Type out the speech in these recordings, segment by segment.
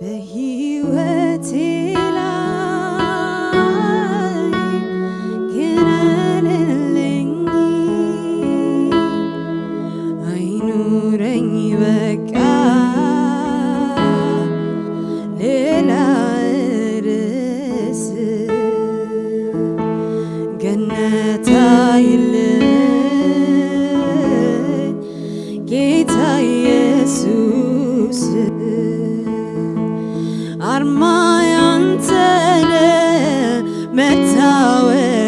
በሕይወቴ ላይ ግነንልኝ አይኑረኝ በቃ ሌላ ርዕስ ገነት አይልኝ ጌታ ኢየሱስ አርማ ያንተነ መታወቂያዬ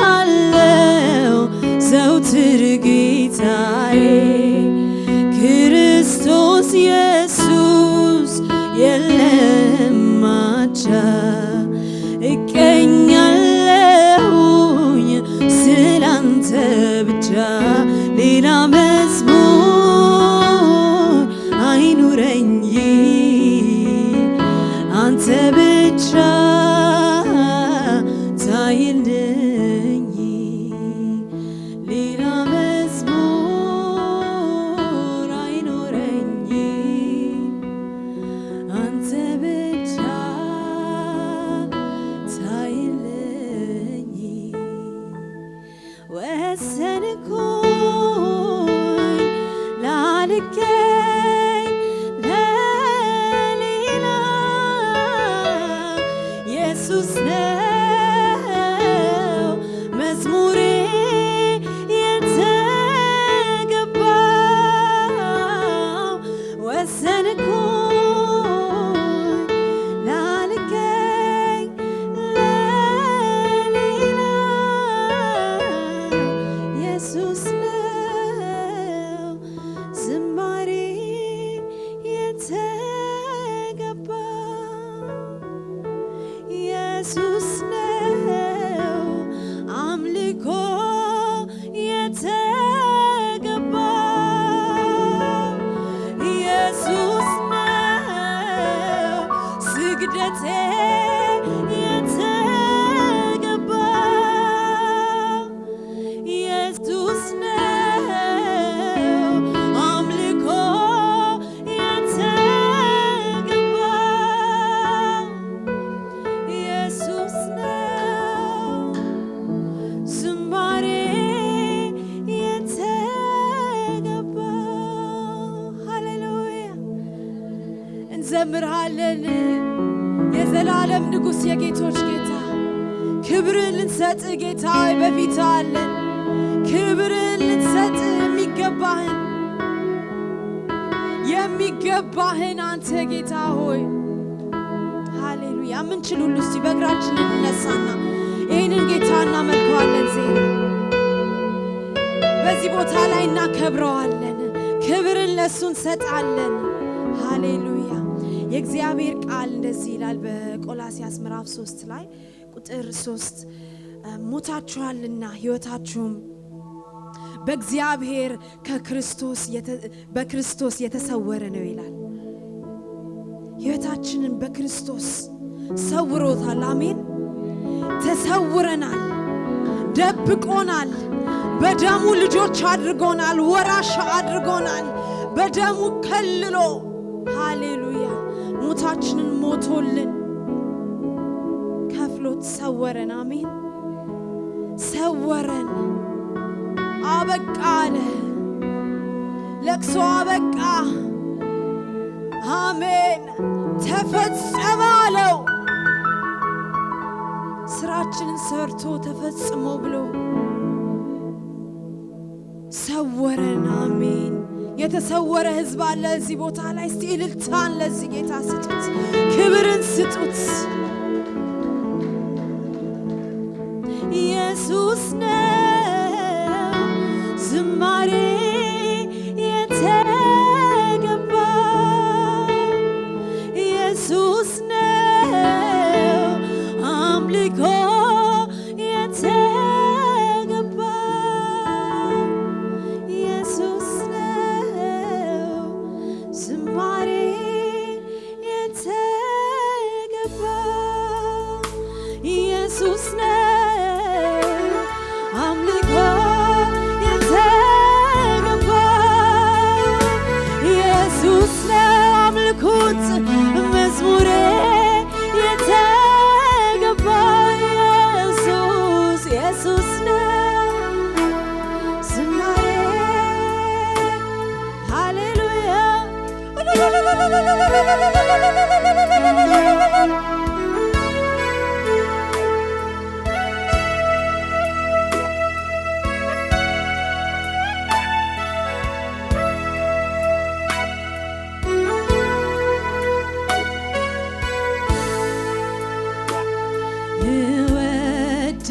ዘምርሃለው ዘውትር ጌታዬ ክርስቶስ ኢየሱስ የለም አቻ እቀኛለሁኝ ስላንተ ብቻ ሌላ መዝሙር አይኑረኝ አንተ ብቻ ታይልኝ ሌላ መዝሙር አይኑረኝ አንተ ብቻ ታይልኝ ወሰንኩኝ ላልገኝ ለሌላ ኢየሱስ ነው መዝሙሬ የተገባው ወሰንኩኝ ላልገኝ ለሌላ ኢየሱስ ነው ዝማሬ የተገባው ኢየሱስ ነው አምልኮ የተገባው ኢየሱስ ነው ስግደቴ የተገባው ኢየሱስ ነው አምልኮ የተገባው ኢየሱስ ነው ዝማሬ የተገባው ሃሌሉያ እንዘምርሃለን የዘላለም ንጉሥ የጌቶች ጌታ ክብርን ልንሰጥ ጌታ በፊት አለን ክብርን ልንሰጥ የሚገባህን አንተ ጌታ ሆይ ሃሌሉያ ምንችል ሁሉ እስቲ በእግራችን እንነሳና ይህንን ጌታ እናመልከዋለን ዜና በዚህ ቦታ ላይ እናከብረዋለን ክብርን ለእሱ እንሰጣለን ሃሌሉያ የእግዚአብሔር ቃል እንደዚህ ይላል በቆላስያስ ምዕራፍ 3 ላይ ቁጥር 3 ሞታችኋልና ሕይወታችሁም በእግዚአብሔር በክርስቶስ የተሰወረ ነው ይላል ሕይወታችንን በክርስቶስ ሰውሮታል አሜን ተሰውረናል ደብቆናል በደሙ ልጆች አድርጎናል ወራሽ አድርጎናል በደሙ ከልሎ ሃሌሉያ ሞታችንን ሞቶልን ከፍሎት ሰወረን አሜን ሰወረን አበቃ አለ ለቅሶ አበቃ አሜን ተፈጸመ አለው ስራችንን ሰርቶ ተፈጽሞ ብሎ ሰወረን አሜን የተሰወረ ህዝብ አለ እዚህ ቦታ ላይ እስቲ እልልታን ለዚህ ጌታ ስጡት ክብርን ስጡት ኢየሱስ ነው ዝማሬ የተገባው ኢየሱስ ነው አምልኮ የተገባው ኢየሱስ ነው ዝማሬ የተገባው ኢየሱስ ነው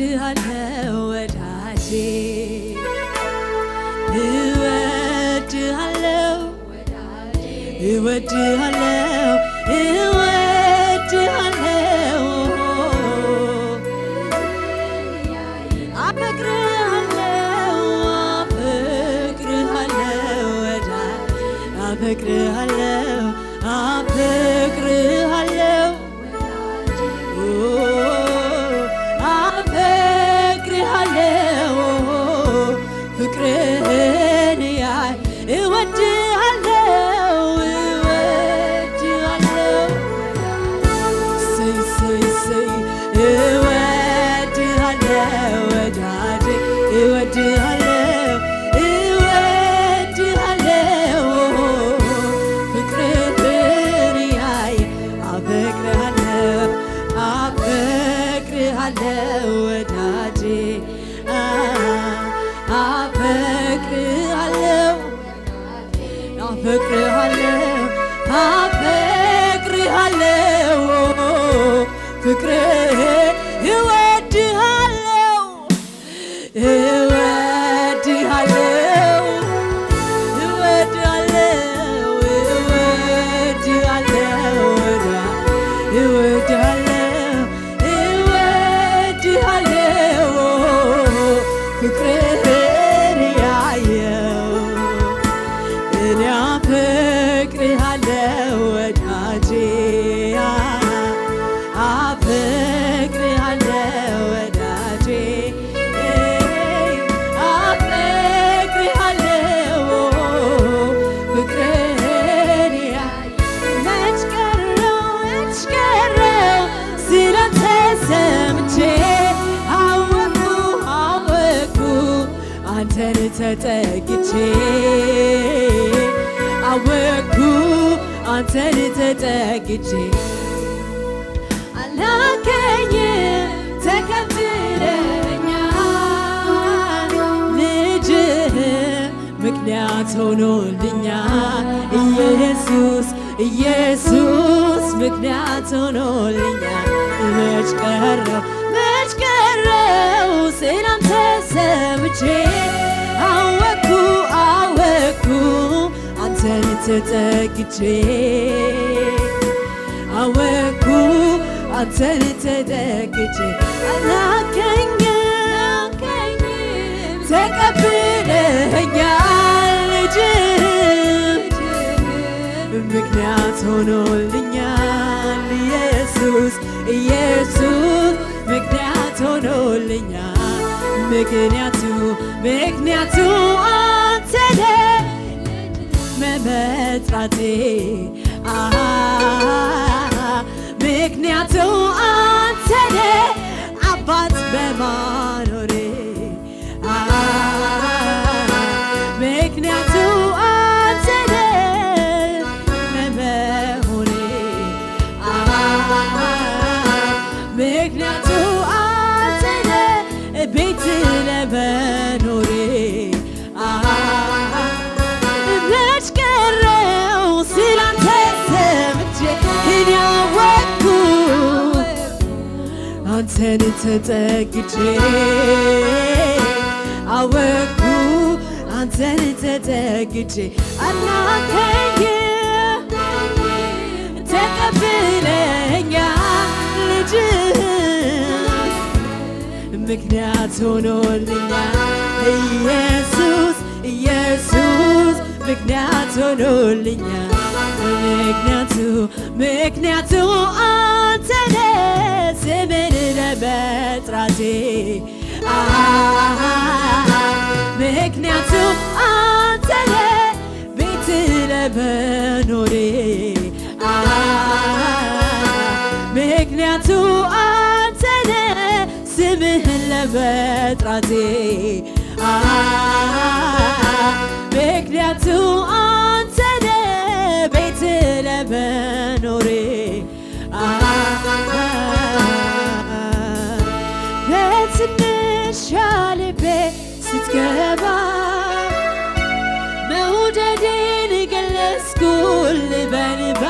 እወድሃለሁ ወዳጄ እወድሃለሁ እወድሃለሁ እወድሃለሁ አፈቅርሃለሁ አፈቅርሃለሁ አፈቅርሃለሁ ፍቅርህን ያይ እወድሃለሁ እወድሃለሁ ሰይ እወድሃለሁ ወዳጄ እወድሃለሁ እወድሃለሁ ፍቅርህን ያይ አፈቅርሃለሁ አፈቅርሃለሁ ወዳጄ አፈቅርሃለሁ አፈቅርሃለሁ አፈቅርሃለሁ ፍቅርህን እወድሃለሁ እወድሃለሁ እወድሃለሁ እወድሃለሁ እወድሃለሁ እወድሃለሁ ፍቅርህን ያየው እኔ አፈቅርሃለሁ ወዳጄ አፈቅርሃለሁ ወዳጄ አፈቅርሃለሁ ፍቅርህን ያይ መች ቀረው ስላንተ ሰምቼ አወቅኩ አንተን ተጠግቼ አወቅኩ አንተን ተጠግቼ አላከኝም ተከትለኛል ልጅህ ምክንያት ሆኖልኛል ኢየሱስ ኢየሱስ ምክንያት ሆኖልኛል መች ቀረው ስላንተ ሰምቼ አወቅኩ አንተን ተጠግቼ አወቅኩ አንተን ተጠግቼ አላከኝም ተቀብለኸኛል ልጅህ ምክንያት ሆኖልኛል ኢየሱስ ኢየሱስ ምክንያት ሆኖልኛል ምክንያቱ አንተ ነህ መጥራቴ ምክንያቱ አንተ ነህ አባት በማኖሬ ምክንያቱ አንተ ነህ በመሆኔ ምክንያቱ አንተ ነህ ቤት ለመኖሬ መች ቀረው ስላንተ ሰምቼ እኔ አወቅኩ አንተን ተጠግቼ አወቅኩ አንተን ተጠግቼ አላከኝም ተቀብለኸኛል ልጅህ ምክንያት ሆኖልኛል ኢየሱስ ኢየሱስ ምክንያት ሆኖልኛል ምክንያቱ አንተ ነህ ስምን ለመጥራቴ ምክንያቱ አንተ ነህ ቤት ለመኖሬ ምክንያቱ አንተ ነህ ስምህን ለመጥራቴ ምክንያቱ አንተ ነህ ቤት ለመኖሬ በትንሿ ልቤ ስትገባ መውደዴን ገለጽኩልህ በንባ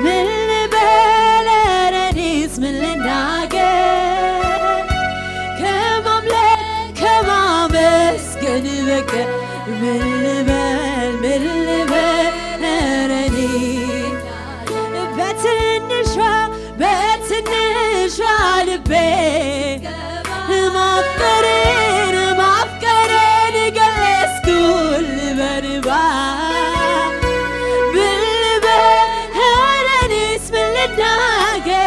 ምን ልበል እኔስ ምን ልናገር በቀር ምን ልበል ምን ልበል ኧረ እኔ በትንሿ ልቤ ማፍቀሬን ገለጽኩል በንባ ብልበል ኧረ እኔስ ምን ልናገር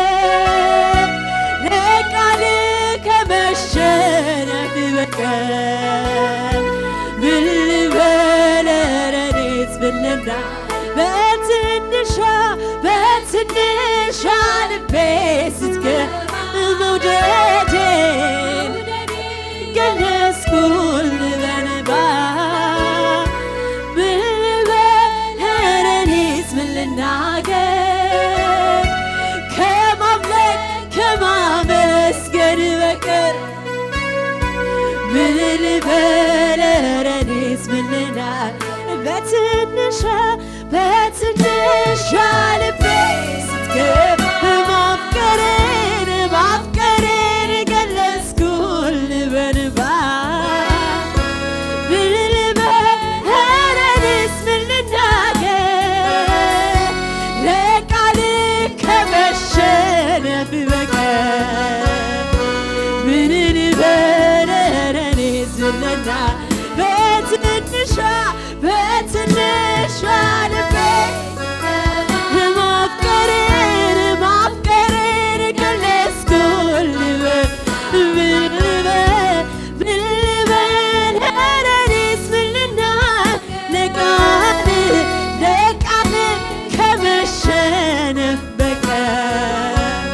ለቃል ከመሸነፍ በቀር ብልበል ኧረ እኔስ ምን ልናገር በትንሿ ልቤ ስትገባ መውደዴን ገለጽኩል በንባ ብልበል ኧረ እኔስ ምን ልናገር ከማምለክ ከማመስገን በቀር ምን ልበል ኧረ እኔስ ምን ልናገር በትንሿ ልቤ ስትገባ ማፍቀሬን ገለጽኩል በንባ ብልበል ኧረ እኔስ ምን ልናገር ለቃል ከመሸነፍ በቀር ምን ልበል ኧረ እኔስ ምን ልናገር በትንሿ ልቤ ማፍቀሬን ገለጽኩል ብልበል ኧረ እኔስ ምን ልናገር ለቃል ከመሸነፍ በቀር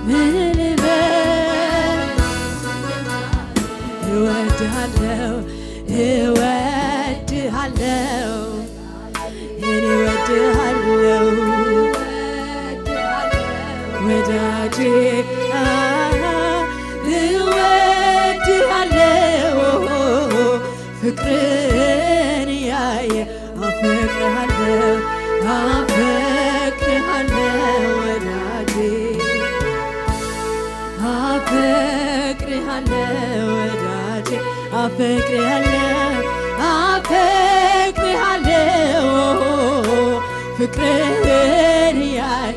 ምን ልበል እወድሃለሁ እኔ እወድሃለሁ ወዳጄ እወድሃለሁ ፍቅርን ያየ አፈቅርሃለሁ ወዳጄ አፈቅርሃለሁ ወዳጄ አፈቅርሃለሁ ፍቅርን ያየ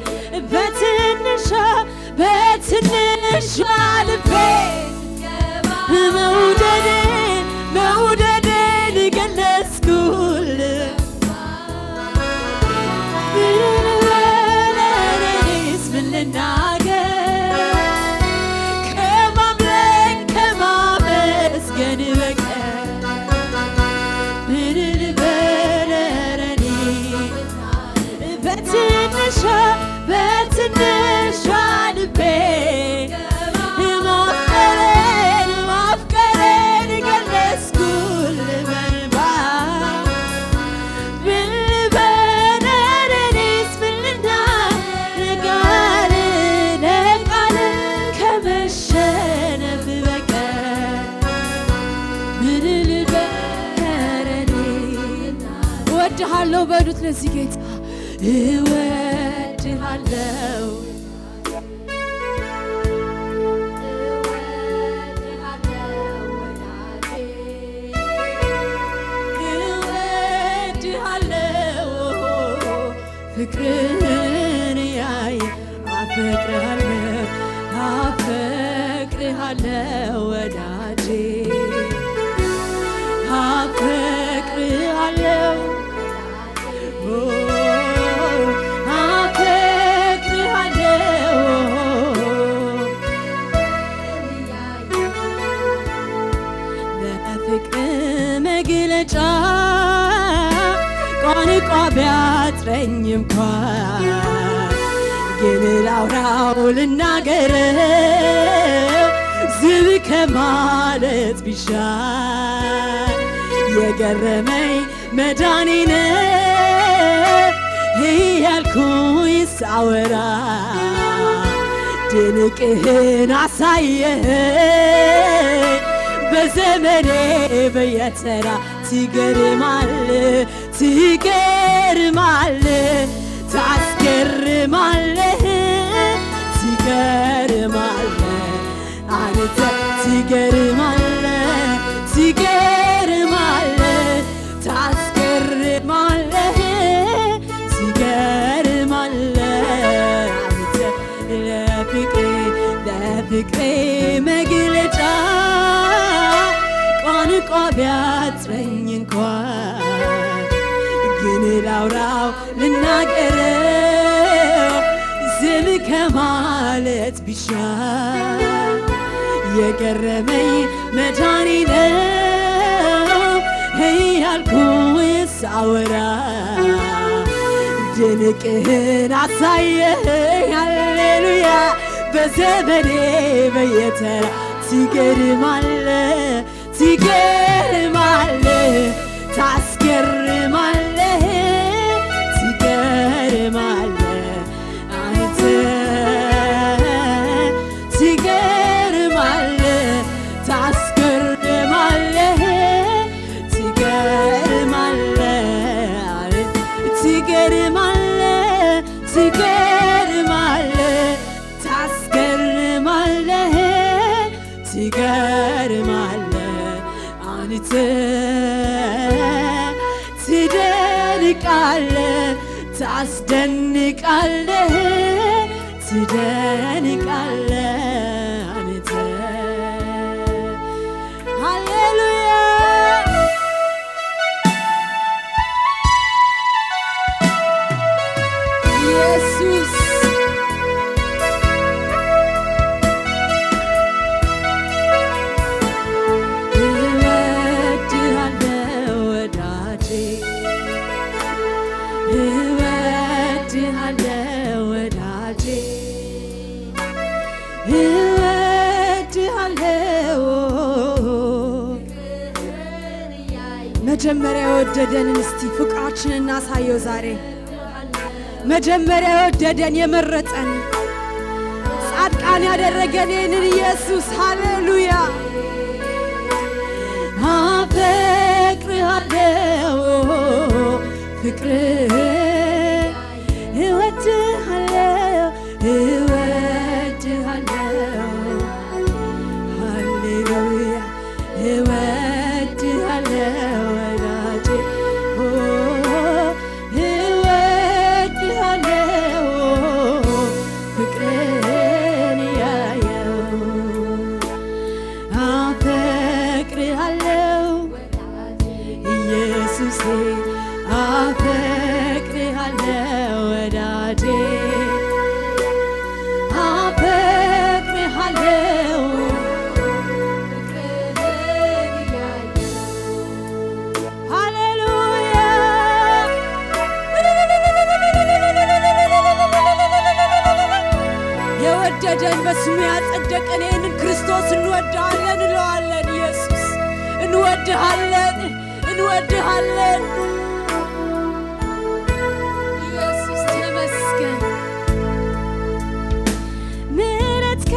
በትንሿ ልቤ መውደዴን ገለጽኩል ብልበል ኧረ እኔስ ምን ልናገር ከማምለክ ከማመስገን በቀር ምን ልበል ኧረ እኔስ በትንሿ ልቤ ማፍቀሬን ገለጽኩል በንባ ብልበል ኧረ እኔስ ምን ልናገር ለቃል ከመሸነፍ በቀር ምን ልበል ኧረ እኔስ እወድሃለሁ በሉት ለዚህ ጌታ እወድሃለሁ ፍቅርን ያየ አፈቅርሃለሁ ወዳጄ አፈቅርሃለሁ ለፍቅር መግለጫ ቋንቋ ቢያጥረኝ እንኳን ግን ላውራው ልናገረው ዝም ከማለት ቢሻል የገረመኝ መዳኔ ነው እያልኩኝ ሳወራ ድንቅህን አሳየኸኝ በዘመኔ በየተራ ትገርማለህ ታስገርማለህ አንተ ትገርማለህ መግለጫ ቋንቋ ቢያጥረኝ እንኳን ግን ላውራው ልናገረው ዝም ከማለት ቢሻ የገረመኝ መዳኔ ነው እያልኩኝ ሳወራ ድንቅህን አሳየኝ ሃሌሉያ በዘመኔ በየተራ ትገርማለህ ትገርማለህ ታስገርማለህ ትገርማለህ አንተ ትገርማለህ ታስገርማለህ ትገርማለህ ትገርማለህ ትገርማለህ ታስገርማለህ ትገርማለህ አንተ ትደንቃለህ ታስደንቃለህ ትደንቃለህ አንተ ሃሌሉያ ኢየሱስ መጀመሪያ የወደደንን እስቲ ፍቅራችንን እናሳየው ዛሬ መጀመሪያ የወደደን የመረጠን ጻድቃን ያደረገን ይህንን ኢየሱስ ሃሌሉያ አፈቅርሃለሁ ፍቅርህ እወድሃለሁ እወድሃለሁ ሃሌሉያ እወድሃለሁ ወዳጄ እወድሃለሁ ፍቅርን ያየው አፈቅርሃለሁ ኢየሱሴ አፈቅርሃለሁ ወዳጄ አፈቅርሃለሁ ሃሌሉያ የወደደን በስሙ ያጸደቀን ይህንን ክርስቶስ እንወድሃለን እንለዋለን ኢየሱስ እንወድሃለን እንወድሃለን ኢየሱስ ተመስገን ምሕረትከ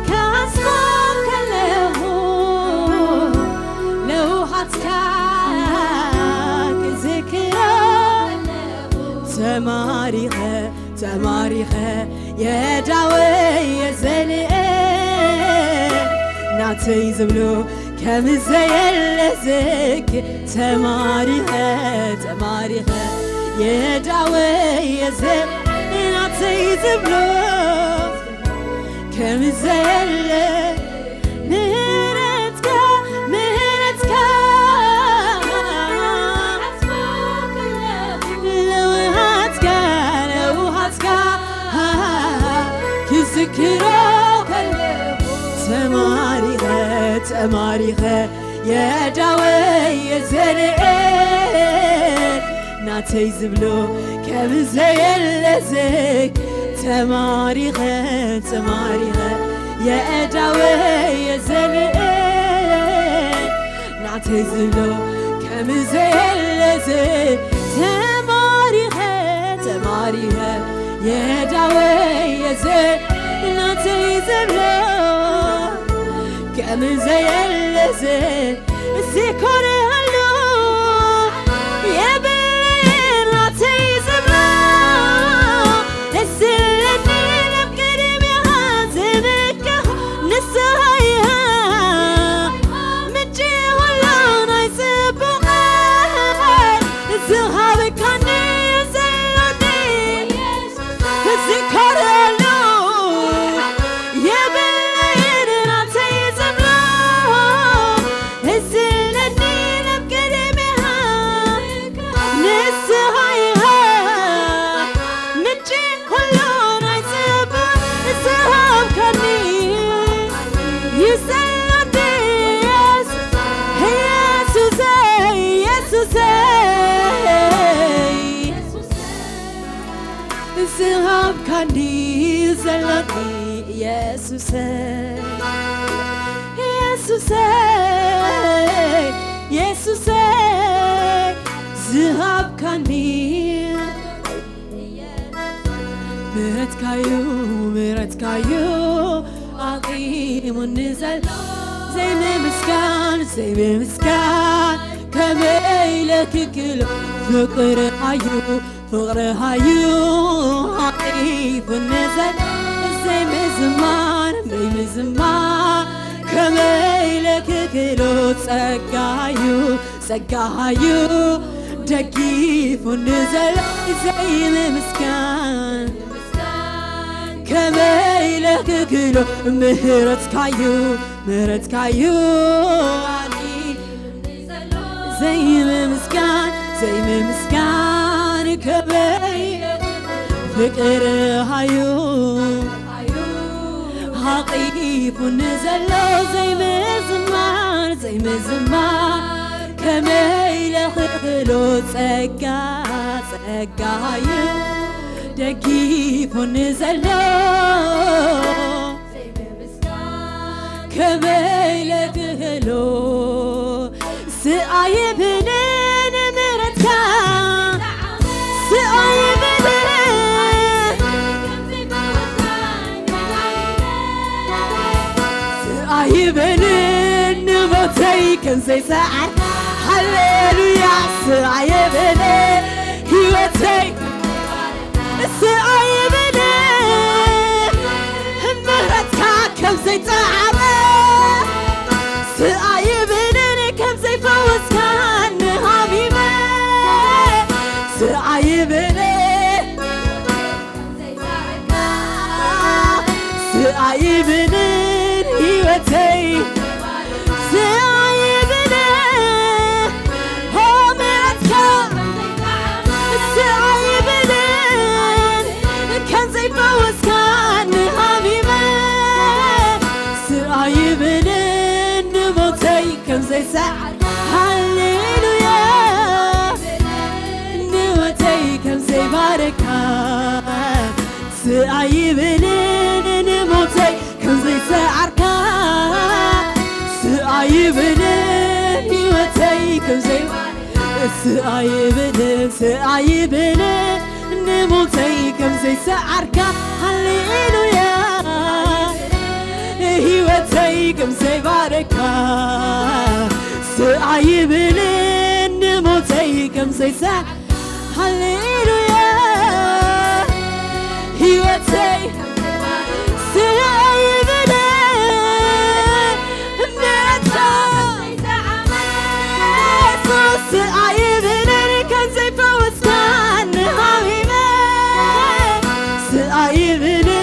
ካስማከለሁ ለውሃትከ ክዝክረ ተማሪኸ ተማሪኸ የዳወይ የዘልአ ናተይ ዝብሎ ከምዘየለዝክ ተማሪኸ ተማሪኸ የዳወይ የዘልአ ናተይ ዝብሎ ከምዘየለ ምሕረትከ ምሕረትከ ለውሃትከ ለውሃትከ ክዝክሮ ተማሪኸ ተማሪኸ የዳወይ የዘልአ ናተይ ዝብሎ ከምዘየለዝክ ተማሪኸ ተማሪኸ የዳወይ የዘልአ ናተይ ዝብሎ ከምዘየለዝክ ተማሪኸ ተማሪኸ የዳወይ የዘልአ ናተይ ዝብሎ ከምዘየለዝክ እዚኮንሃለሁ የብሌን ናተይ ዝብሎ እስለኒ ነብቅድሚኻ ዝብካ ንስሃይሃ ምጪ ሁሉ ናይ ጽቡቕ ዝሃብካኒ ዘለኒ እዚኮንሃለሁ كاني زلقي يسوس يسوس يسوس ذهب كاني مرتكايو عظيم النزل زي مسكان كميلك كل فقر هايو عظيم النزل زي مزمان كميلك كل سقايو دقيف النزل زي مسكان كميلك كله مهرتكايو زي مسكان كميلك فقر هايو حقيف نزل زي مزمار كميلك كله سقايو دقيف نزلو كميلك هلو سأيبنين مرتكا سأيبنين موتي كن زي ساعة هللويا سأيبنين هيوتي سأيبني مهرتك كم زي تعبي سأيبني كم زي فوزكان حبيبي سأيبني هيوتي سأيبني هو مهرتك سأيبني كان زي فوز كان حبيبي سأيبني نموتي كان زي سعر هاليلويا نموتي كان زي بركة سأيبني نموتي كان زي سعر سأيبني نموتي كان زي سأيبني نموتي كم زي سعرك هاليلويا هيوتي كم زي باركة سأيبني نموتي كم زي سعر هاليلويا هيوتي سأيبني سأيبني كم زي فوز كان حبيبي سأيبني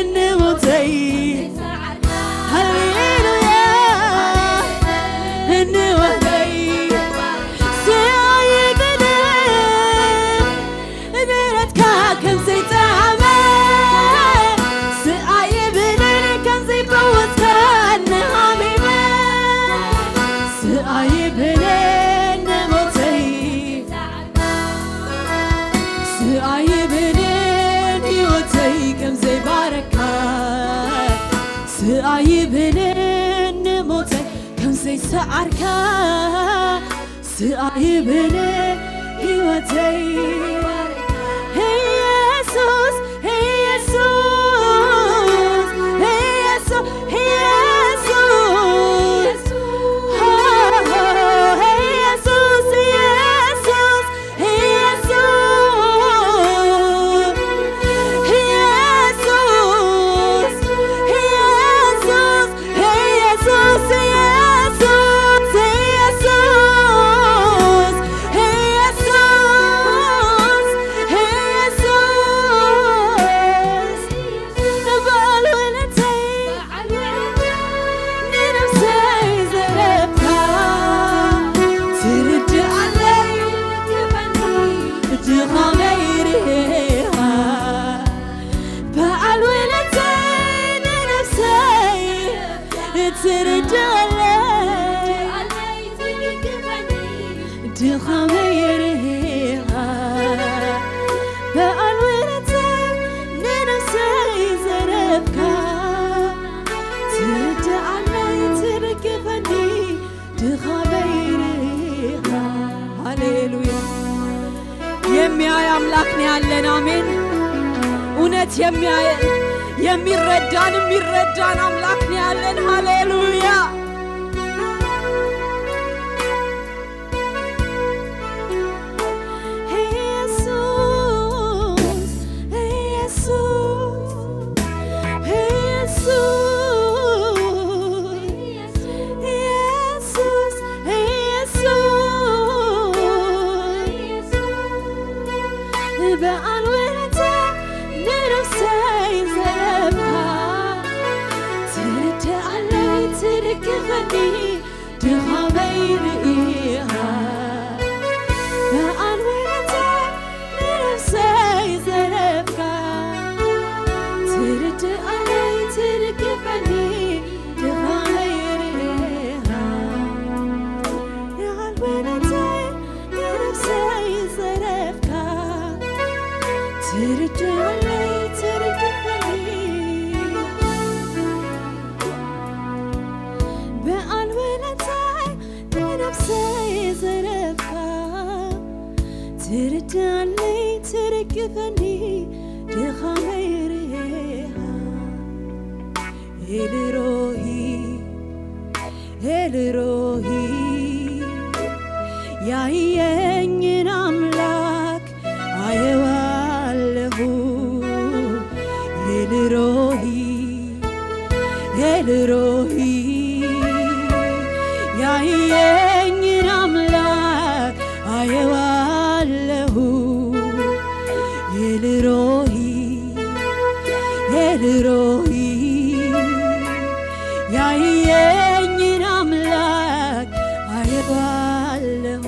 نموتي هاليلويا نموتي سأيبني مرتك كم زي تعبي سأيبني كم زي فوز كان حبيبي سأيبني سأيبنين هيوتي كم زي بركة سأيبنين موتي كم زي سعركة سأيبنين هيوتي هي يسوس هي يسوس هي يسوس هي يسوس ያለን አሜን። እውነት የሚያየን የሚረዳን አምላክ ነው ያለን። ሃሌሉያ ኤልሮሂ ያየኝን አምላክ አየዋለሁ። ኤልሮሂ ያየኝን አምላክ አየዋለሁ። ኤልሮሂ ያየኝን አምላክ አየዋለሁ።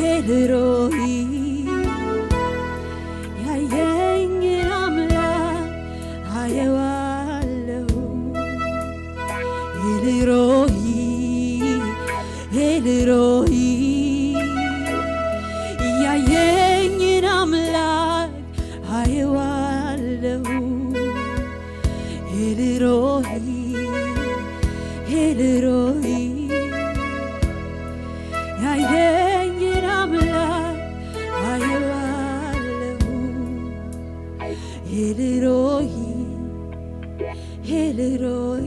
ኤልሮሂ ያየኝን አምላክ አየዋለሁ። ኤልሮሂ ያየኝን አምላክ አየዋለሁ። ኤልሮሂ ያየኝን አምላክ አየዋለሁ። ኤልሮሂ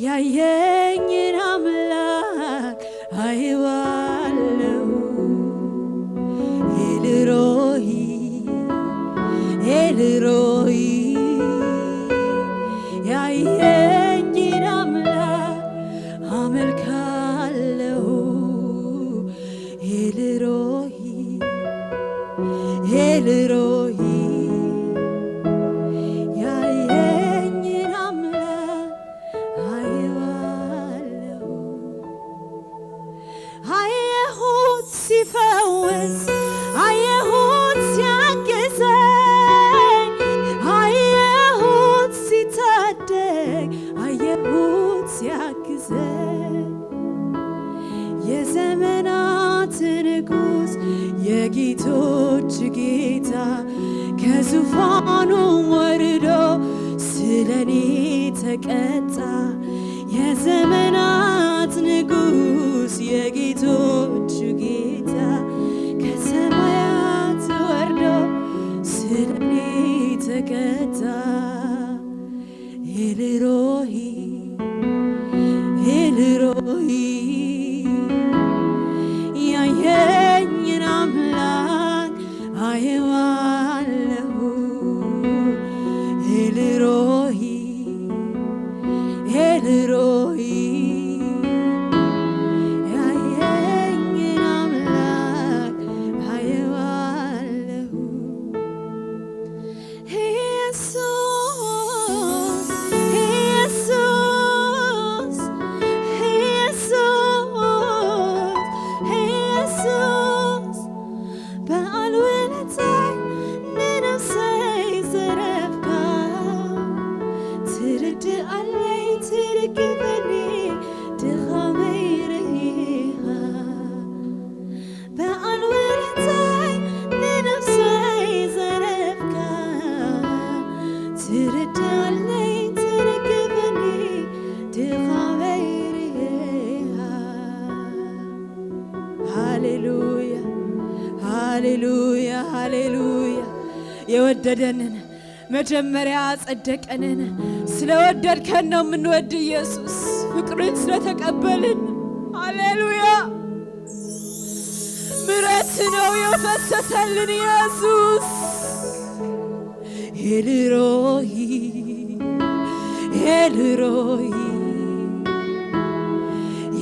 ያየኝን አምላክ አየዋለሁ። ኤልሮሂ ያየኝን አምላክ አመልካለሁ። ኤልሮሂ ያየኝን አምላክ አየዋለሁ። አየሁት ሲፈውስ አየሁት ሲያግዘኝ አየሁት ሲታደግ አየሁት ሲያግዘኝ የዘመናት ንጉሥ የጌቶች ጌታ ከዙፋኑ ወርዶ ስለኔ ተቀጣ። የዘመናት ንጉሥ የጌቶች ጌታ ከሰማያት ወርዶ ስለኔ ተቀጣ። ኤልሮሂ ያየኝን አምላክ አየዋለሁ። ኤልሮሂ ያየኝን አምላክ አየዋለሁ። ኢየሱስ በአልወለታይ ሃሌሉያ የወደደንን መጀመሪያ ጸደቀንን ስለወደድከን ነው የምንወድ ኢየሱስ ፍቅርን ስለተቀበልን ሃሌሉያ ምሕረት ነው የፈሰሰልን ኢየሱስ ኤልሮይ ኤልሮይ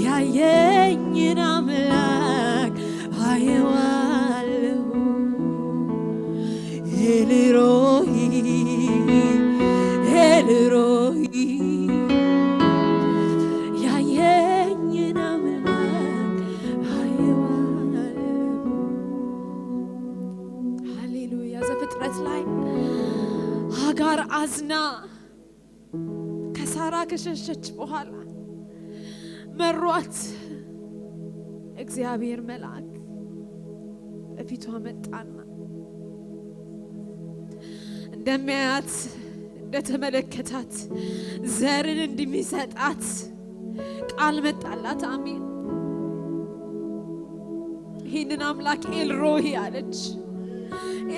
ያየኝን አምላክ አየዋለሁ ኤልሮይ ኤልሮይ ያየኝን አምላክ አየዋለሁ ሃሌሉያ ዘፍጥረት ላይ አጋር አዝና ከሳራ ከሸሸች በኋላ መሯት እግዚአብሔር መልአክ በፊቷ መጣና እንደሚያያት እንደተመለከታት ዘርን እንደሚሰጣት ቃል መጣላት አሜን ይህንን አምላክ ኤልሮሂ አለች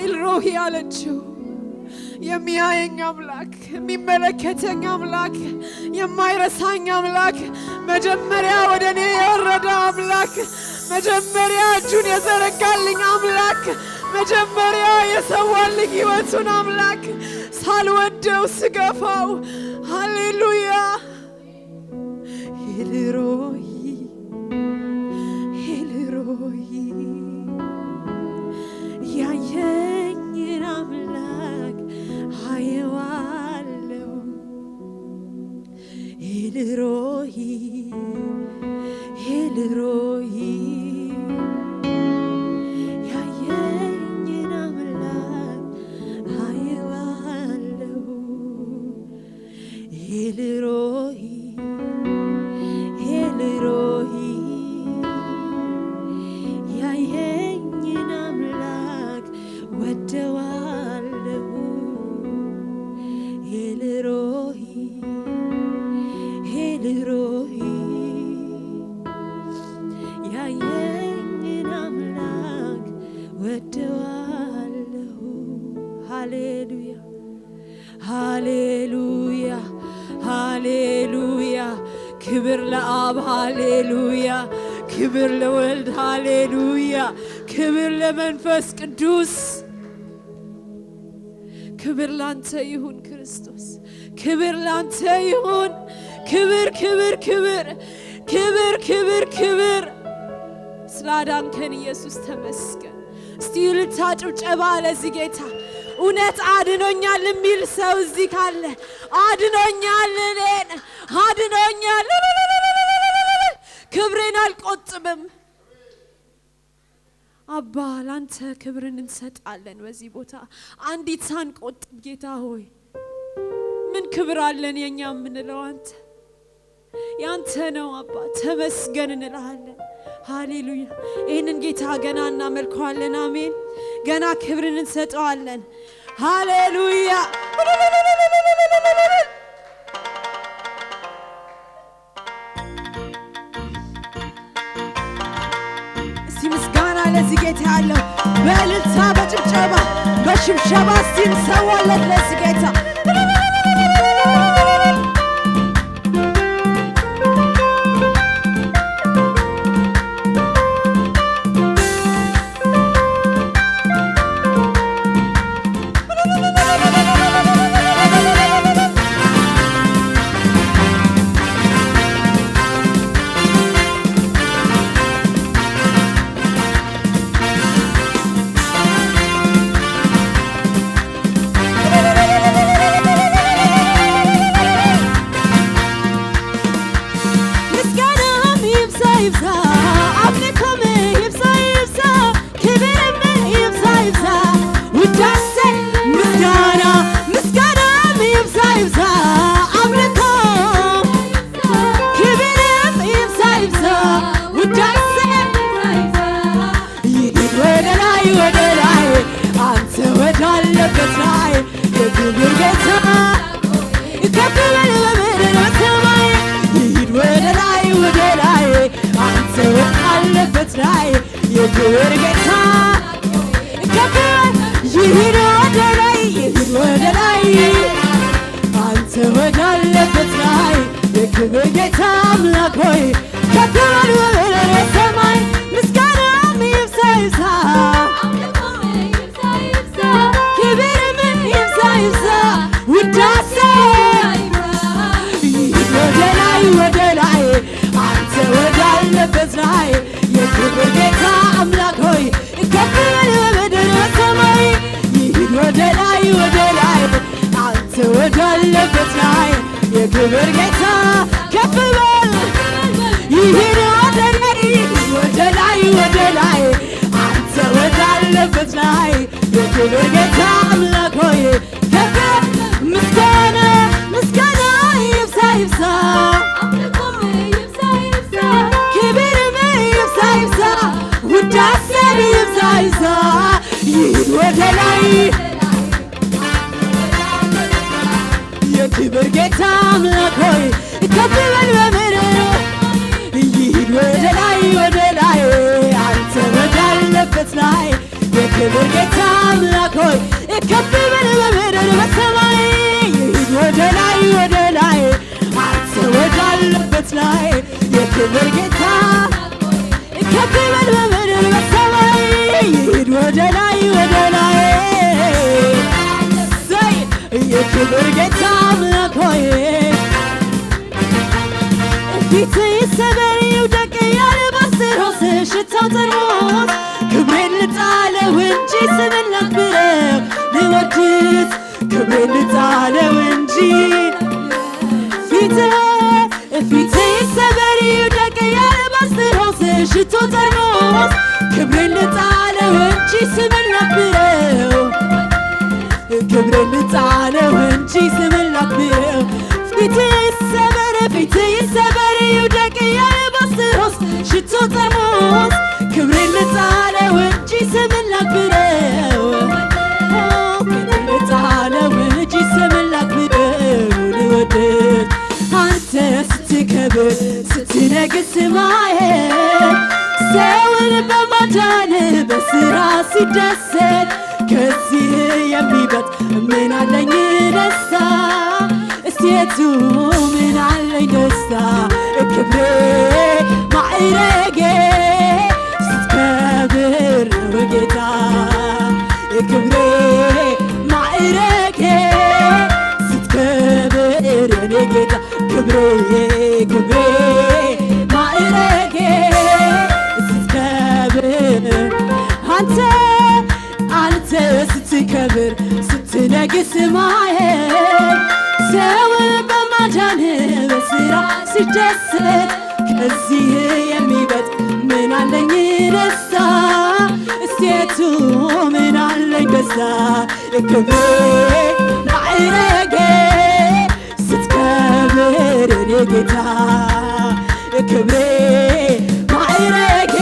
ኤልሮሂ አለችው የሚያየኝ አምላክ የሚመለከተኝ አምላክ የማይረሳኝ አምላክ መጀመሪያ ወደ እኔ የወረደ አምላክ መጀመሪያ እጁን የዘረጋልኝ አምላክ መጀመሪያ የሰዋልኝ ሕይወቱን አምላክ ሳልወደው ስገፋው ሃሌሉያ ኤልሮይ ኤልሮይ ያየኝን አምላክ አየዋለሁ ኤልሮይ ኤልሮይ ያየኝን አምላክ አየዋለሁ ኤልሮይ ኤልሮይ ያየኝን አምላክ ወደዋለሁ ኤልሮይ ኤልሮይ ያየኝን አምላክ ወደዋለሁ ሃሌሉያ ሃሌሉያ ሃሌሉያ ክብር ለአብ ሃሌሉያ ክብር ለወልድ ሃሌሉያ ክብር ለመንፈስ ቅዱስ ክብር ላንተ ይሁን ክርስቶስ ክብር ላንተ ይሁን ክብር ክብር ክብር ክብር ክብር ክብር ስላዳንከን ኢየሱስ ተመስገን እስቲ እልልታ ጭብጨባ ለዚህ ጌታ እውነት አድኖኛል የሚል ሰው እዚህ ካለ አድኖኛል እኔን አድኖኛል ክብሬን አልቆጥብም አባ ላንተ ክብርን እንሰጣለን በዚህ ቦታ አንዲት ሳንቆጥብ ጌታ ሆይ ምን ክብር አለን የኛ የምንለው አንተ ያንተ ነው አባ ተመስገን እንልሃለን ሃሌሉያ ይህንን ጌታ ገና እናመልከዋለን አሜን ገና ክብርን እንሰጠዋለን ሃሌሉያ እስቲ ምስጋና ለዚህ ጌታ ያለው በእልልታ በጭብጨባ በሽብሸባ እስቲ እንሰዋለት ለዚህ ጌታ ይሂድ ወደ ላይ ይሂድ ወደ ላይ አንተ ወዳለበት ላይ የክብር ጌታ አምላክ ሆይ ከፍ በል ወደ ሰማይ ምስጋናም ይብዛ ይብዛ ክብርም ይብዛ ይብዛ ውዳሴ ይሂድ ወደ ላይ አንተ ወዳለበት ላይ የክብር ጌታ አምላክ ሆይ ከፍ በል ወደ ሰማይ ይሂድ ወደ ላይ አንተ ወዳለበት ላይ የክብር ጌታ ከፍ በል ይሂድ ወደ ላይ አንተ ወዳለበት ላይ የክብር ጌታ አምላክ ሆይ ከፍ ምስጋና ይብዛ ይብዛ ክብርም ይብዛ ይብዛ ውዳሴ ይብዛ ይብዛ ይሂድ ወደ ላይ የክብር ጌታ አምላክ ሆይ ከፍ በል በምድር ይሂድ ወደ ላይ አንተ ወዳለበት ላይ የክብር ጌታ አምላክ ሆይ ከፍ በል በምድር በሰማይ ይሂድ ወደ ላይ አንተ ወዳለበት ላይ የክብር ጌታ ከፍ በል በምድር በሰማይ ይሂድ ወደ ላይ የክብር ጌታ አምላክ ሆይ ፊት ይሰበር ይውደቅ የአልባስጥሮስ ሽታው ጠርሙስ ክብሬን ልጣለው እንጂ ስምን ላክብረው ልወድስ ክብሬን ልጣለው እንጂ ፊት ይሰበር ይውደቅ የአልባስጥሮስ ሽታው ጠርሙስ ክብሬን ልጣለው እንጂ ስምን ላክብረው ክብሬን ልጣለው እንጂ ስምን ላክብረው ፊት ይሰበር ይውደቅ የአልባስጥሮስ ሽቶ ጠርሙስ ክብሬን ልጣለው እንጂ ስምን ላክብረው ክብሬን ልጣለው እንጂ ስምን ላክብረው ልወድስ አንተ ስትከብር ስትነግስ ማየት ሰውን በማዳን በስራ ሲደሰት ከዚህ የሚበልጥ ምን አለኝ ደስታ እስቴቱ ምን አለኝ ደስታ ክብሬ ማዕረጌ ስትከብር ነው ጌታ ክብሬ ማዕረጌ ስትከብር የኔ ጌታ ክብሬ ማዕረጌ ስትከብር አንተ ስትከብር ስትነግስ ማየት ሰውን በማዳን በስራ ሲደሰት ከዚህ የሚበልጥ ምን አለኝ ደስታ እስቴቱ ምን አለኝ ደስታ ክብሬ ማዕረጌ ስትከብር የኔ ጌታ ክብሬ ማዕረጌ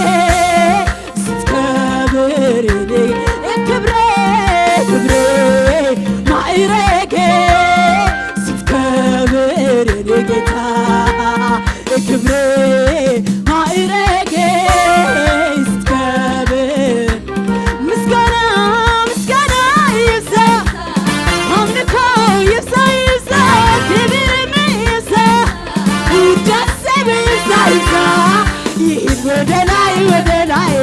ስትከብር የኔ ክብሬ ማዕረጌ ስትከብር የኔ ጌታ ክብሬ ማዕረጌ ስትከብር ምስጋና ይብዛ አምልኮ ይብዛ ክብርም ይብዛ ውዳሴ ይብዛ ይሂድ ወደ ላይ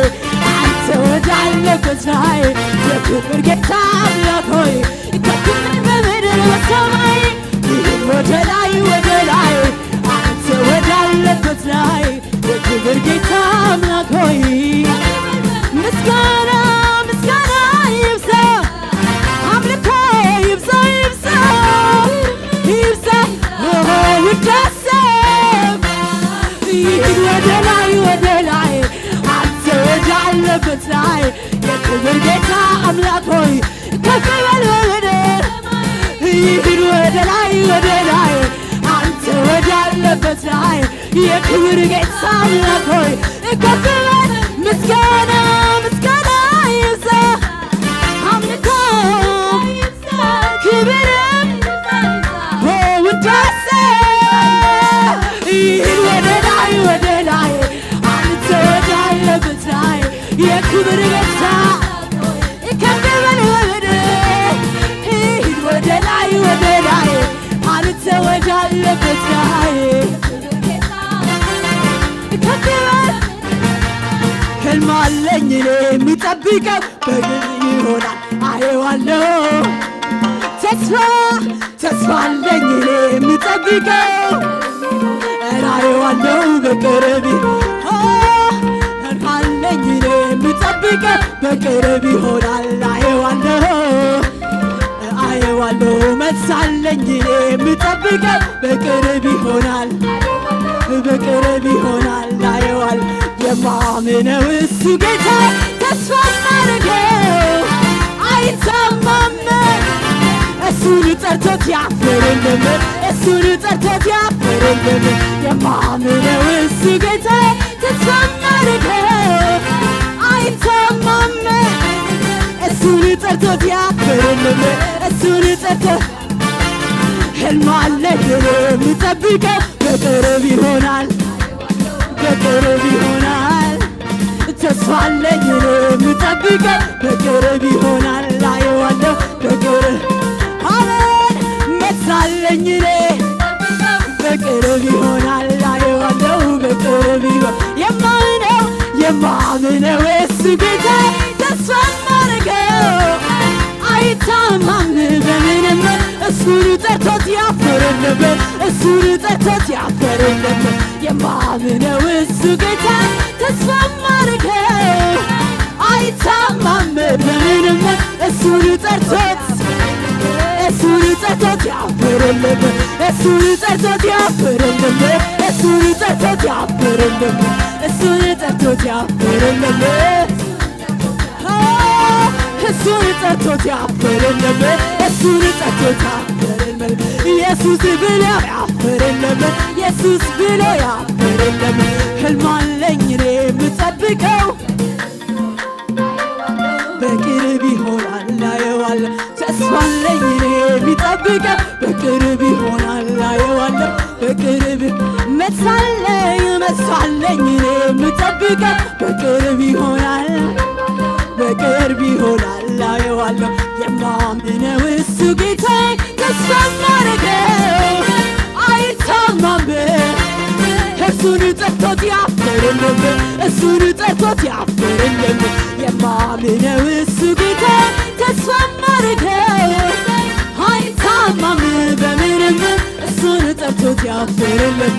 አንተ ወዳለበት ላይ የክብር ጌታ አምላክ ሆይ ከፍ በል በምድር በሰማይ ይሂድ ወደ ላይ አንተ ወዳለበት ላይ የክብር ጌታ አምላክ ሆይ ምስጋና ይብዛ አምልኮ ይብዛ ውዳሴ ይሂድ ወደ ላይ አንተ ወዳለበት ላይ የክብር ጌታ አምላክ ሆይ ከፍ በል በምድር ይሂድ ወደ ላይ አንተ ወዳለበት ላይ የክብር ጌታ አምላክ ሆይ ከፍ በል ምስጋና ይብዛ አምልኮ ክብርም ውዳሴ ይሂድ ወደ ላይ አንተ ወዳለበት ላይ የክብር ጌታ ከፍ በል በምድር አለኝ እኔ የምጠብቀው በቅርብ ይሆናል አየዋለሁ። ተስፋ አለኝ እኔ የምጠብቀው አየዋለሁ በቅርብ አለኝ እኔ የምጠብቀው በቅርብ ይሆናል አየዋለሁ። መልስ አለኝ እኔ የምጠብቀው በቅርብ ይሆናል አየዋለሁ። የማምነው እሱ ጌታ ተስፋ ማረገው አይታማም። እሱን ጠርቶት ያፈረለም የማምነው እሱ ጌታ ተስፋ ማረገው አይታማም። እሱን ጠርቶት ያፈረለም ሕልም አለኝ እኔ የምጠብቀው በቅርብ ይሆናል ተስፋ አለኝ እኔ የምጠብቀው በቅርብ ይሆናል አየዋለሁ በቅርብ አሜን። መልስ አለኝ እኔ በቅርብ ይሆናል አየዋለሁ በቅርብ የማምነው እሱ ጌታ ተስፋ ማረገው አይታማም በምንም እሱን ጠርቶት ያፈረለም የማምነው እሱ ጌታ ተስፋ ማረገው አይታማም በምንም እሱን ጠርቶት ያፈረለም ኢየሱስ ብሎ ያፈረለም ሕልም አለኝ እኔ የምጠብቀው በቅርብ ይሆናል አየዋለሁ። ተስፋ አለኝ እኔ የሚጠብቀው በቅርብ ይሆናል አየዋለሁ በቅርብ መልስ አለኝ እኔ የምጠብቀው በቅርብ ይሆናል አየዋለሁ። የማምነው እሱ ጌታ ተስፋ ማረገው አይታማም እሱን ጠርቶት ያፈረለም የማምነው እሱ ጌታ ተስፋ ማረገው አይታማም በምንም እሱን ጠርቶት ያፈረለም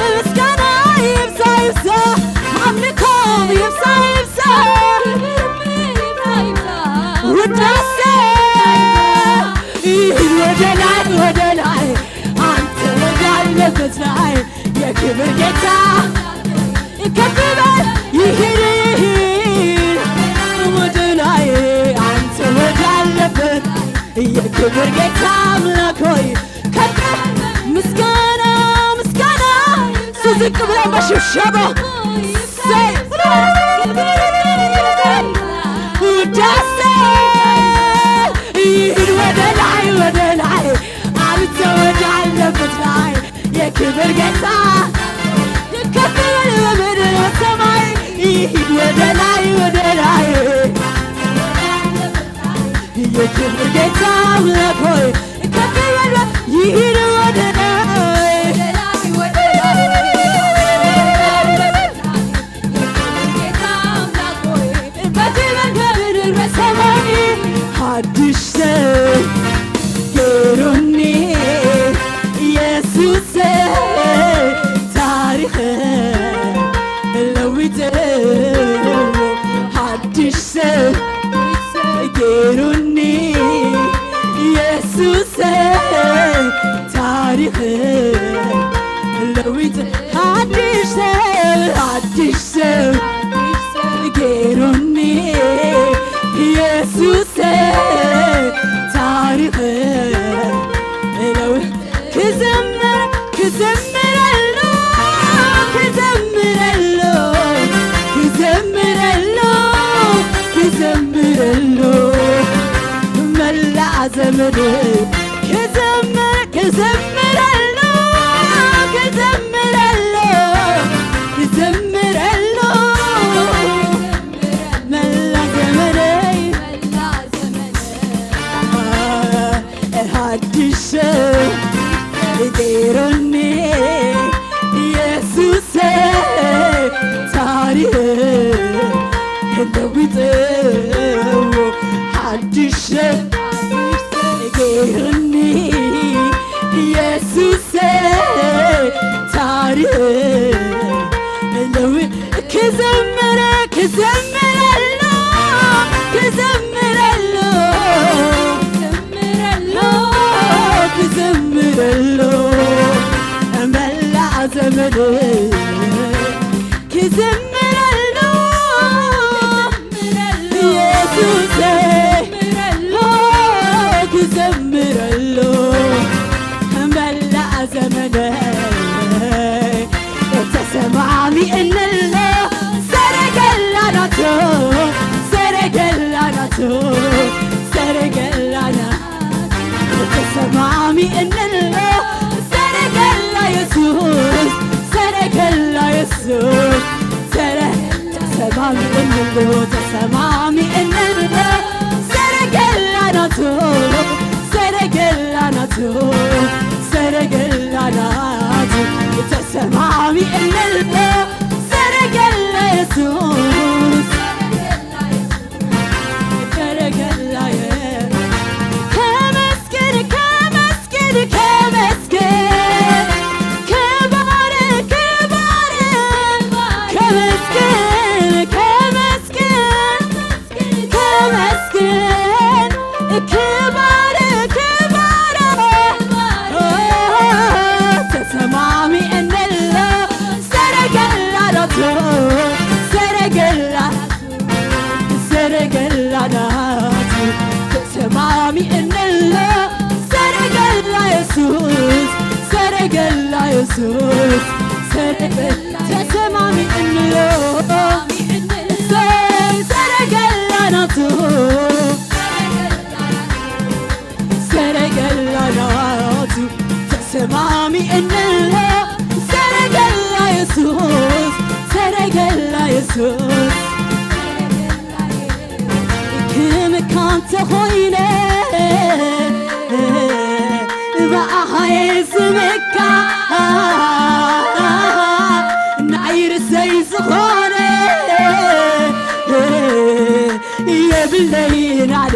ምስጋና ይብዛ አምልኮ ይብዛ ውዳሴ ወደ ላይ አንተ ወዳለበት ላይ የክብር ጌታ ከፍ በል ይሂድ ወደ ላይ አንተ ወዳለበት የክብር ጌታ አምላክ ሆይ ምስጋና ዝቅ ብለን በሽብሸባ ውዳሴ ይሂድ ወደ ላይ አንተ ወዳለበት ላይ የክብር ጌታ ከፍ በል በምድር በሰማይ ይሂድ ወደ ላይ የክብር ጌታ አምላክ ሆይ ከፍ በል ይሂድ ወደ አዲስ ገሩኒ ኢየሱስ ታሪክ ለውጠው አዲስ ገሩኒ ኢየሱስ ታሪክ ለውጠው አዲስ ገሩኒ ኢየሱስ ታሪክ ክዘምረሎ መላ ዘመድ ክዘምረሎ ዘመን ክዘምራለሁ ኢየሱሴ ክዘምራለሁ መላ ዘመን ተሰማሚ እንለ ሰረገላ ናት ሰረገላ ናት ሰረገላ ናት ተሰማሚ እንለ ሰረገላ ኢየሱስ ሰረገላ ኢየሱስ ተሰማሚ እንለ ተሰማሚ እንለ ሰረገላ ናት ሰረገላ ናት ሰረገላ ናት ተሰማሚ እንለ ሰረገላ ኢየሱስ ሰረገላ ከመስገን ከመስገን ከመስገን ክባር ክባር ከመስገን ከመስገን ከመስገን ክባር ክባር ተሰማሚ እንለ ሰረገላ ናት ሰረገላ ሰረገላ ናት ተሰማሚ እንለ ሰረገላ ኢየሱስ ሰረገላ ኢየሱስ ተሰማሚ እንለ ሰረገላ ናት ሰረገላ ናት ተሰማሚ እንለ ሰረገላ ኢየሱስ ሰረገላ ኢየሱስ ካንተ ሆይነ በአሃዬ ስምካ ናይርሰይ ዝኾነ የብለይናነ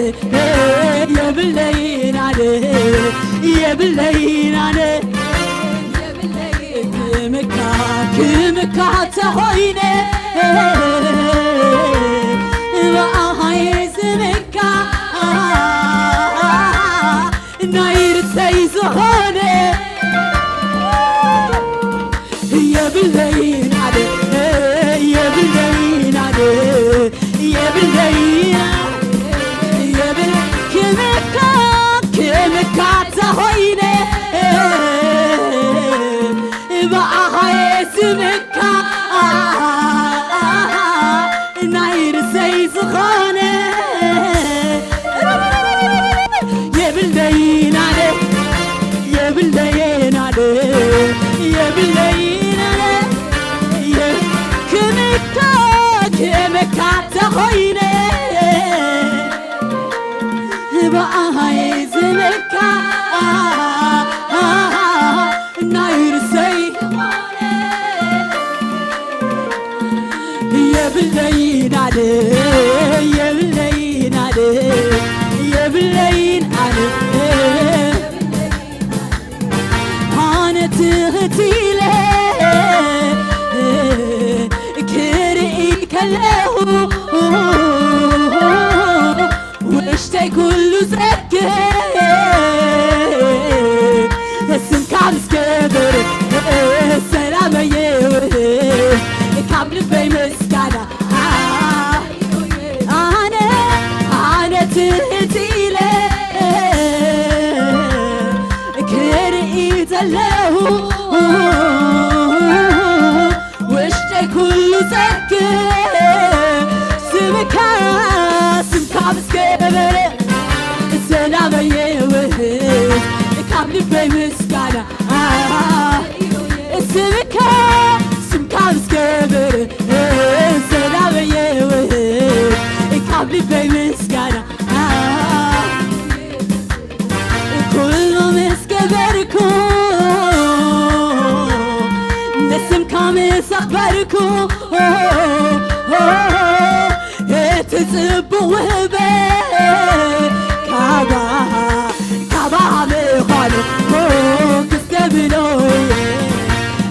የብለይናነ የብለይናነ ክምካ ክምካ ተሆይነ በአሃዬ ስምካ ናይርሰይ ዝኾነ የብለይናነ የብለይናነ የብል ክምካ ክምካ ተሆይነ በአሃዬ ስምካ ናይርሰይ ዝኾነ የብለይናነ የብለይናነ የብለይናነ ክምካ ክምካ ተሆይነ በአሃዬ ስምካ ናይርሰይ የብለይናነ የብለይናነ የብለይናነ አነ ትህቲለ ክርኢ ከለሁ ውሽተይ ኩሉ ጸገ እስምካ ምስክብር ሰላመየውህ ካብ ልበይ ምስጋና ኣነ ትህቲለ ክርኢ ዘለኹ ውሽጠይ ኩሉ ጸግ ስምካ ስምካ ምስክብር ሰላመየውህ ካብ ልበይ ምስጋና ስምካ ስምካ ምስክብር ሰላመየውህ ካብ ልበይ ምስጋና ኩሉ ምስገበርኩ ንስምካ ምሰኽበርኩ እትጽቡቕ ውህበ ካባ ምዃኑ ክስተብሎየ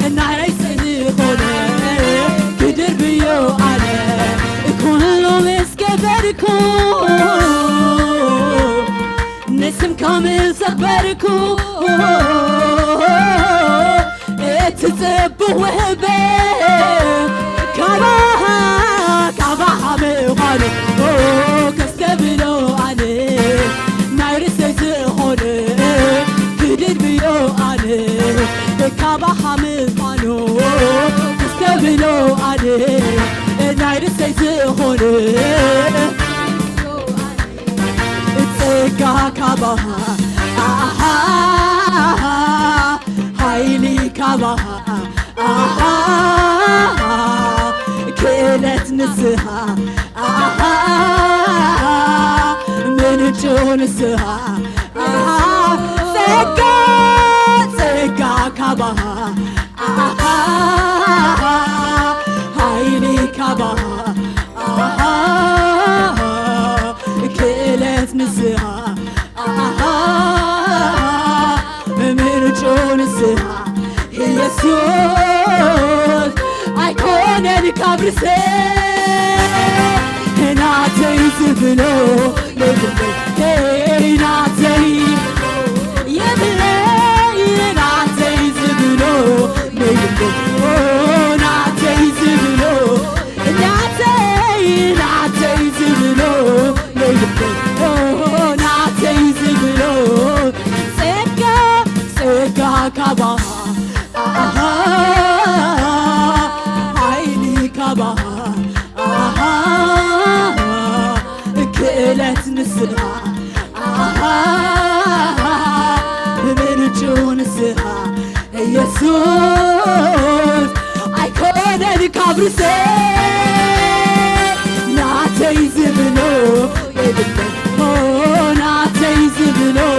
እናይ ዝኾነ ክድር ብዮ ኣነ ኩሉ ምስገበርኩ ንስምካ ምሰኽበርኩ እትጽ وهبة كباها مغاني كستبلو عني نايرس يزهوني كدير بيو عني كباها مغاني كستبلو عني نايرس يزهوني تسكا كباها هايلي كباها كانت نسها من جون نسها سكا كبها هايلي كبها كانت نسها من جون نسها يسوع አይኮነን ካብርሴ ናተይ ዝብሎ ናተይ የብለይ ናተይ ዝብሎ ናተይ ዝብሎ ናተይ ዝብሎ ናተይ ዝብሎ ጸጋ ካባሃ عيني كبها كلت نسها من جون نسها يسوع أيكون الكبرسي نعتي زبلو نعتي زبلو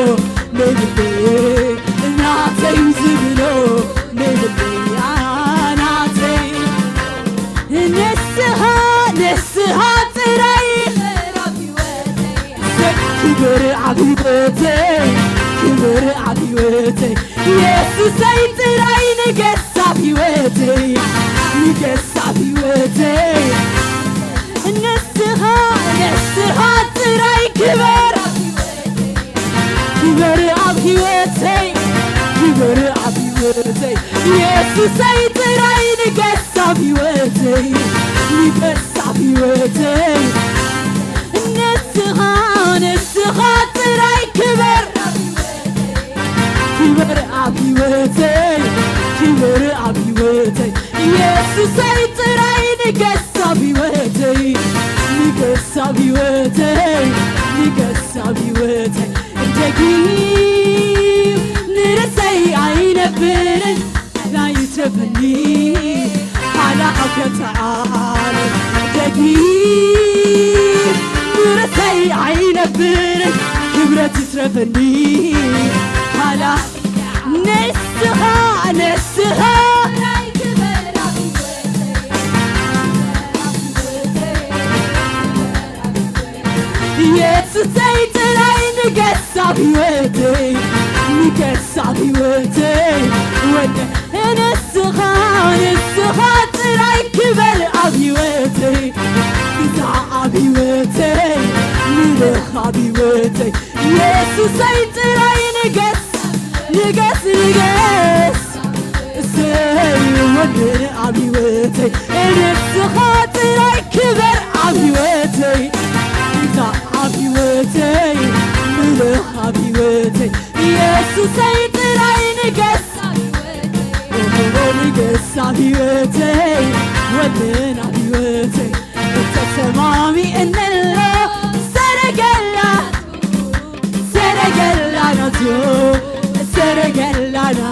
نعتي زبلو نسها تراي كبر عبيوتي كبر عبيوتي يسوع تراي نقص عبيوتي نقص عبيوتي نسها تراي كبر عبيوتي كبر عبيوتي يسوع تراي نقص عبيوتي نقص عبيوتي نسها تراي كبر عبيوتي كبر عبيوتي يسوع تراي نقص عبيوتي نقص عبيوتي نقص عبيوتي دقيق نرسي عين برن لا يترفني على تعالى دقيق نرسي عين برن كبرت تترفني على نسها يسوع تراي نقص عبيوتي نقص عبيوتي نسها تراي كبر عبيوتي إذا عبيوتي ملخ عبيوتي يسوع تراي نقص سيودر عبيوتي نسها تراي كبر عبيوتي إذا عبيوتي ملخ عبيوتي يسوع تراي نقص عبيوتي ودن عبيوتي تسمامي إن الله سرق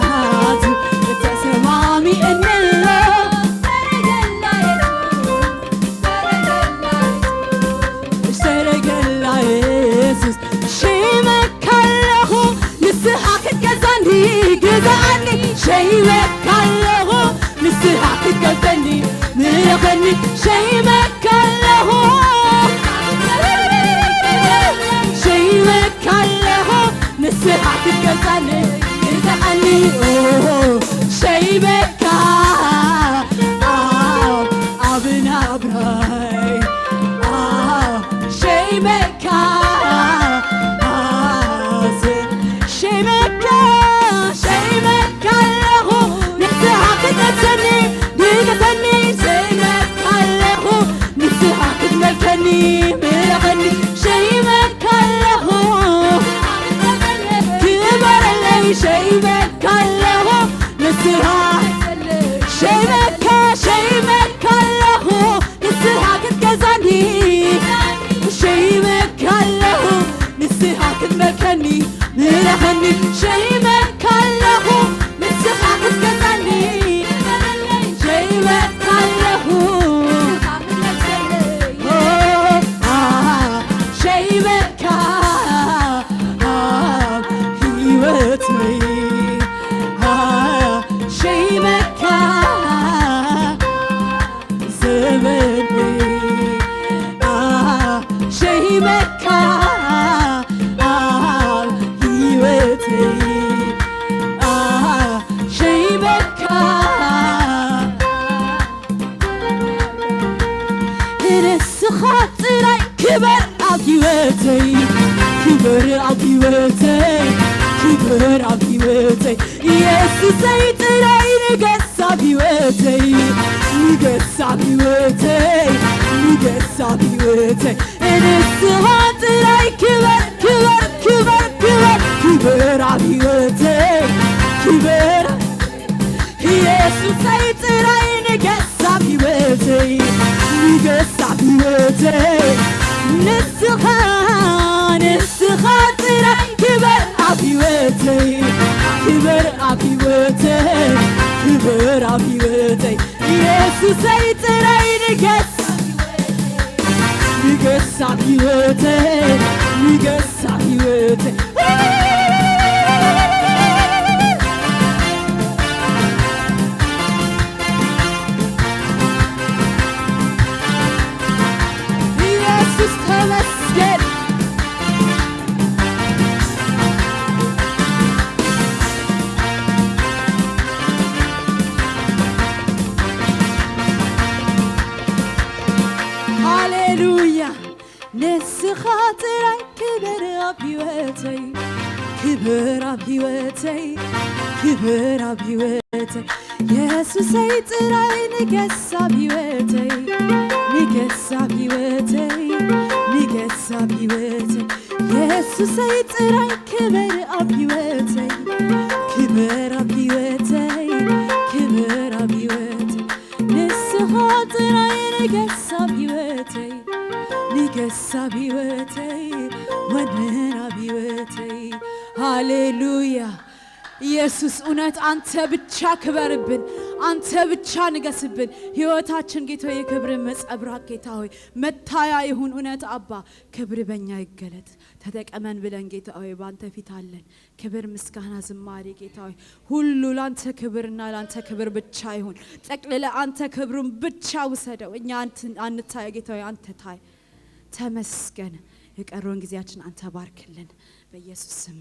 ناتو تسمامي إن الله سرق يسوس شي مكله نسها كتكزاني جزاني شي مكله نسها كتكزاني نغني شي مكله شي مكله نسها كتكزاني جزاني شي مكا أبنا براي شي مكا شي مكا له نسها كتكزاني ኢየሱሰይ ጥራይ ንገሳ ቢወተይ ንገሳ ቢወተይ ንገሳ ቢወተይ ንስኻ ጥራይ ክበር ክበር ክበር ክበር ክበር ቢወተይ ክበር ኢየሱሰይ ጥራይ ንገሳ ቢወተይ ንገሳ ቢወተይ ንስኻ ንስኻ ጥራይ ክበር ቢወተይ ክበር ቢወተይ ክበር ቢወተይ ኢየሱሰይ ጥራይ ንገሳ ንገሳ ቢወተይ ንገሳ ቢወተይ ኢየሱስ ተመስገን ሃሌሉያ ንስኻ ጥራይ ክበር ቢወተይ ክበር ቢወተይ ክበር ቢወተይ ኢየሱሰይ ጥራይ ንገሳ ቢወተይ ንገሳ ቢወተይ ንገሳ ቢወተይ ኢየሱሰይ ጥራይ ክበር ቢወተይ ክበር ቢወተይ ክበር ቢወተይ ንስኻ ጥራይ ንገሳ ቢወተይ ንገሳ ቢወተይ ወነና ቢወተይ ሃሌሉያ ኢየሱስ እውነት አንተ ብቻ ክበርብን አንተ ብቻ ንገስብን ሕይወታችን ጌታ ሆይ የክብር መጸብራቅ ጌታ ሆይ መታያ ይሁን እውነት አባ ክብር በእኛ ይገለጥ ተጠቀመን ብለን ጌታ ሆይ ባንተ ፊት አለን ክብር ምስጋና ዝማሬ ጌታ ሆይ ሁሉ ላንተ ክብርና ላንተ ክብር ብቻ ይሁን ጠቅልለ አንተ ክብሩን ብቻ ውሰደው እኛ አንታይ ጌታ ሆይ አንተ ታይ ተመስገን የቀረውን ጊዜያችን አንተ ባርክልን በኢየሱስ ስም